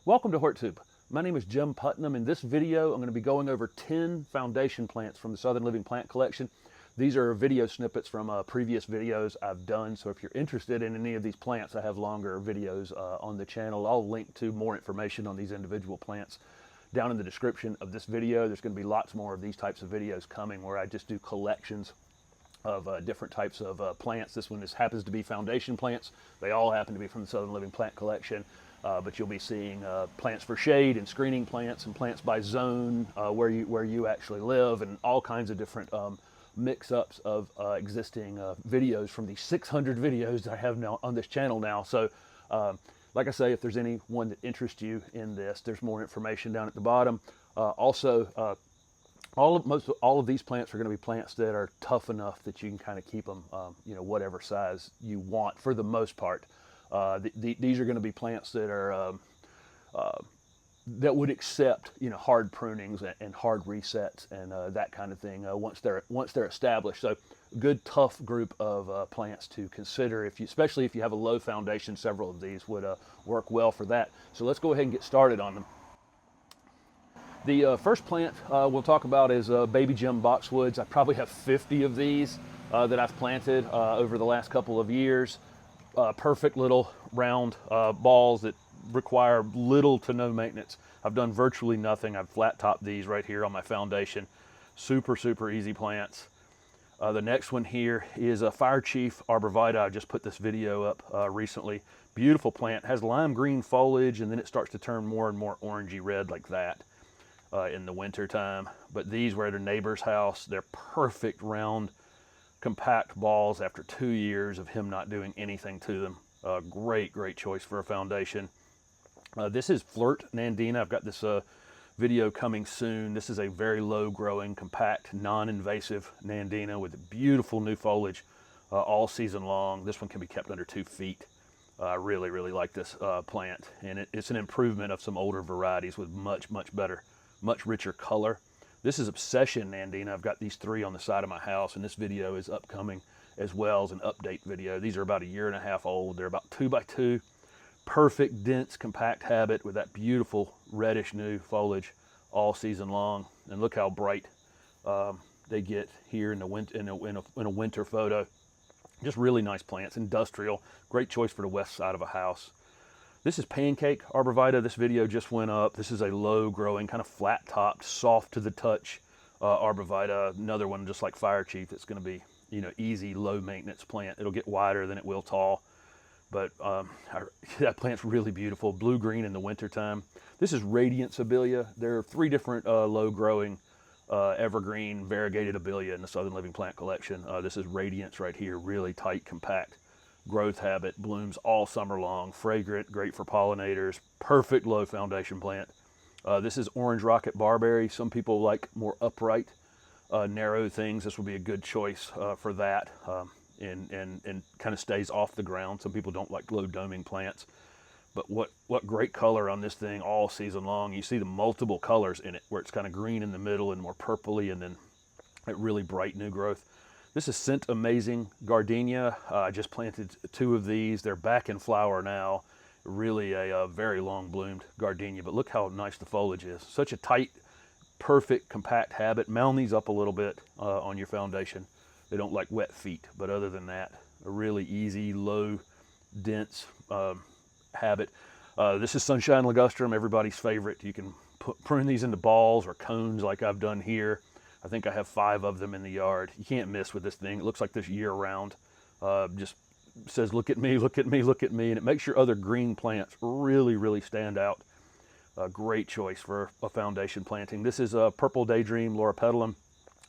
Welcome to HortTube. My name is Jim Putnam. In this video, I'm going to be going over 10 foundation plants from the Southern Living Plant Collection. These are video snippets from previous videos I've done, so if you're interested in any of these plants, I have longer videos on the channel. I'll link to more information on these individual plants down in the description of this video. There's going to be lots more of these types of videos coming where I just do collections of different types of plants. This one happens to be foundation plants. They all happen to be from the Southern Living Plant Collection. But you'll be seeing plants for shade and screening plants and plants by zone where you actually live, and all kinds of different mix-ups of existing videos from the 600 videos that I have now on this channel now. So like I say, if there's any one that interests you in this, there's more information down at the bottom. Also, all of these plants are going to be plants that are tough enough that you can kind of keep them, whatever size you want for the most part. These are going to be plants that are that would accept hard prunings and hard resets and that kind of thing once they're established. So good tough group of plants to consider, especially if you have a low foundation. Several of these would work well for that. So let's go ahead and get started on them. The first plant we'll talk about is baby Jim boxwoods. I probably have 50 of these that I've planted over the last couple of years. Perfect little round balls that require little to no maintenance. I've done virtually nothing. I've flat topped these right here on my foundation. Super easy plants. The next one here is a Fire Chief arborvitae. I just put this video up recently. Beautiful plant, has lime green foliage, and then it starts to turn more and more orangey red like that in the winter time. But these were at a neighbor's house. They're perfect round compact balls after 2 years of him not doing anything to them. Great choice for a foundation. This is Flirt Nandina. I've got this video coming soon. This is a very low growing, compact, non-invasive Nandina with beautiful new foliage all season long. This one can be kept under 2 feet. I really like this plant, and it's an improvement of some older varieties with much better, much richer color. This is Obsession Nandina. I've got these 3 on the side of my house, and this video is upcoming as well as an update video. These are about 1.5 years old. They're about 2 by 2. Perfect, dense, compact habit with that beautiful reddish new foliage all season long. And look how bright they get here in the in a winter photo. Just really nice plants. Industrial. Great choice for the west side of a house. This is Pancake arborvitae. This video just went up. This is a low growing, kind of flat topped, soft to the touch arborvitae. Another one just like Fire Chief. It's going to be, easy, low maintenance plant. It'll get wider than it will tall. But that plant's really beautiful. Blue green in the winter time. This is Radiance Abelia. There are 3 different low growing evergreen variegated Abelia in the Southern Living Plant Collection. This is Radiance right here. Really tight, compact growth habit, blooms all summer long, fragrant, great for pollinators, perfect low foundation plant. This is Orange Rocket Barberry. Some people like more upright, narrow things. This will be a good choice for that, and kind of stays off the ground. Some people don't like low doming plants, but what great color on this thing all season long. You see the multiple colors in it, where it's kind of green in the middle and more purpley, and then a really bright new growth. This is ScentAmazing gardenia. I just planted 2 of these. They're back in flower now. Really a very long bloomed gardenia, but look how nice the foliage is. Such a tight, perfect, compact habit. Mound these up a little bit on your foundation. They don't like wet feet, but other than that, a really easy, low, dense habit. This is Sunshine ligustrum, everybody's favorite. You can prune these into balls or cones like I've done here. I think I have 5 of them in the yard. You can't miss with this thing. It looks like this year round. Just says, look at me, look at me, look at me. And it makes your other green plants really stand out. A great choice for a foundation planting. This is a purple Daydream Loropetalum.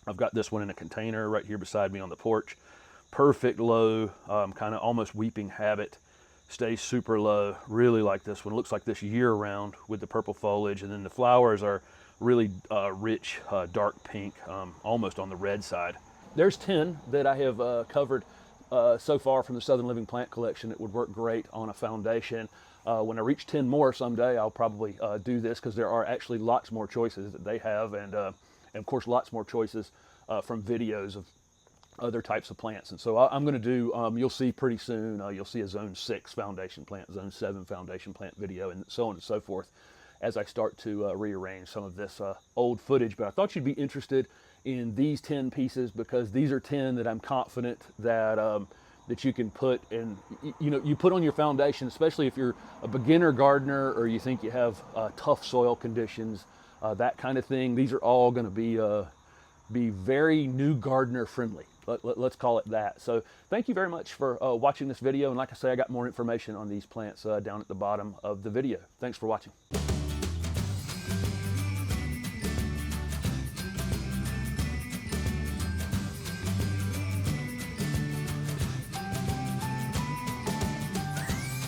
I've got this one in a container right here beside me on the porch. Perfect low, kind of almost weeping habit. Stays super low. Really like this one. Looks like this year round with the purple foliage. And then the flowers are really rich, dark pink, almost on the red side. There's 10 that I have covered so far from the Southern Living Plant Collection. It would work great on a foundation. When I reach 10 more someday, I'll probably do this, because there are actually lots more choices that they have, and of course lots more choices from videos other types of plants. And so I'm going to do, you'll see pretty soon, you'll see a zone 6 foundation plant, zone 7 foundation plant video, and so on and so forth as I start to rearrange some of this old footage. But I thought you'd be interested in these 10 pieces because these are 10 that I'm confident that that you can put in, you put on your foundation, especially if you're a beginner gardener or you think you have tough soil conditions, that kind of thing. These are all going to be very new gardener friendly. Let's call it that. So thank you very much for watching this video. And like I say, I got more information on these plants down at the bottom of the video. Thanks for watching.